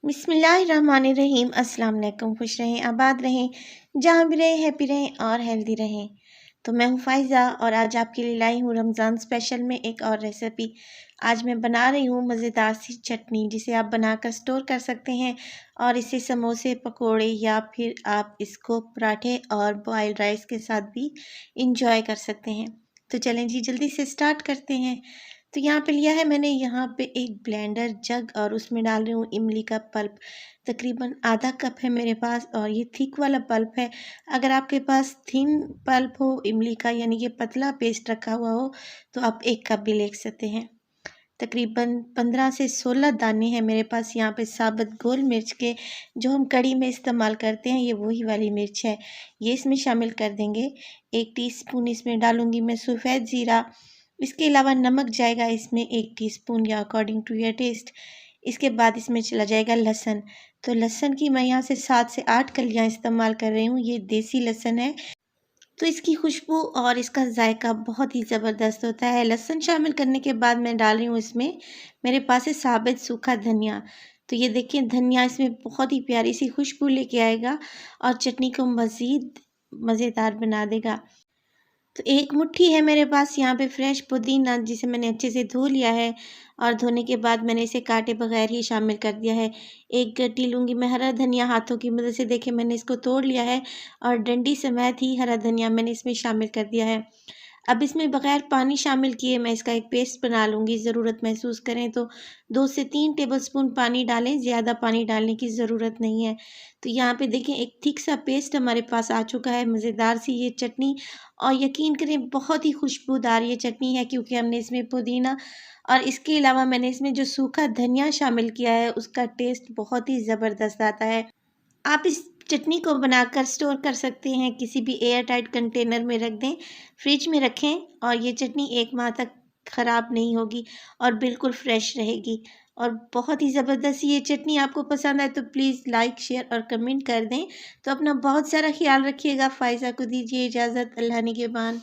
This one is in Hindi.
बिस्मिल्लाहिर्रहमानिर्रहीम। अस्सलाम वालेकुम। खुश रहें, आबाद रहें, जहाँ भी रहें हैप्पी रहें और हेल्दी रहें। तो मैं हूँ फ़ाइज़ा और आज आपके लिए लाई हूँ रमज़ान स्पेशल में एक और रेसिपी। आज मैं बना रही हूँ मज़ेदार सी चटनी, जिसे आप बनाकर स्टोर कर सकते हैं और इसे समोसे, पकोड़े या फिर आप इसको पराठे और बॉइल्ड राइस के साथ भी इंजॉय कर सकते हैं। तो चलें जी, जल्दी से स्टार्ट करते हैं। तो यहाँ पे लिया है मैंने यहाँ पे एक ब्लेंडर जग और उसमें डाल रही हूँ इमली का पल्प। तकरीबन आधा कप है मेरे पास और ये थिक वाला पल्प है। अगर आपके पास थिन पल्प हो इमली का, यानी कि पतला पेस्ट रखा हुआ हो, तो आप एक कप भी ले सकते हैं। तकरीबन 15 से 16 दाने हैं मेरे पास यहाँ पे साबुत गोल मिर्च के, जो हम कड़ी में इस्तेमाल करते हैं। ये वही वाली मिर्च है, ये इसमें शामिल कर देंगे। 1 टीस्पून इसमें डालूंगी मैं सफ़ेद ज़ीरा। इसके अलावा नमक जाएगा इसमें 1 टीस्पून या अकॉर्डिंग टू योर टेस्ट। इसके बाद इसमें चला जाएगा लहसुन। तो लहसुन की मैं यहाँ से 7 से 8 कलियाँ इस्तेमाल कर रही हूँ। ये देसी लहसुन है, तो इसकी खुशबू और इसका जायका बहुत ही ज़बरदस्त होता है। लहसुन शामिल करने के बाद मैं डाल रही हूँ इसमें, मेरे पास है साबित सूखा धनिया। तो ये देखिए, धनिया इसमें बहुत ही प्यारी सी खुशबू लेके आएगा और चटनी को मज़ीद मज़ेदार बना देगा। तो एक मुट्ठी है मेरे पास यहाँ पे फ्रेश पुदीना, जिसे मैंने अच्छे से धो लिया है और धोने के बाद मैंने इसे काटे बगैर ही शामिल कर दिया है। एक गड्डी लूँगी मैं हरा धनिया, हाथों की मदद से देखिए मैंने इसको तोड़ लिया है और डंडी समेत ही हरा धनिया मैंने इसमें शामिल कर दिया है। अब इसमें बगैर पानी शामिल किए मैं इसका एक पेस्ट बना लूँगी। ज़रूरत महसूस करें तो 2 से 3 टेबलस्पून पानी डालें, ज़्यादा पानी डालने की ज़रूरत नहीं है। तो यहाँ पे देखें, एक थिक सा पेस्ट हमारे पास आ चुका है, मज़ेदार सी ये चटनी। और यकीन करें, बहुत ही खुशबूदार ये चटनी है, क्योंकि हमने इसमें पुदीना और इसके अलावा मैंने इसमें जो सूखा धनिया शामिल किया है, उसका टेस्ट बहुत ही ज़बरदस्त आता है। आप इस चटनी को बनाकर स्टोर कर सकते हैं, किसी भी एयर टाइट कंटेनर में रख दें, फ्रिज में रखें और ये चटनी 1 माह तक ख़राब नहीं होगी और बिल्कुल फ्रेश रहेगी। और बहुत ही ज़बरदस्त ये चटनी आपको पसंद आए तो प्लीज़ लाइक, शेयर और कमेंट कर दें। तो अपना बहुत सारा ख़्याल रखिएगा। फ़ाइज़ा को दीजिए इजाज़त। अल्लाह निगहबान।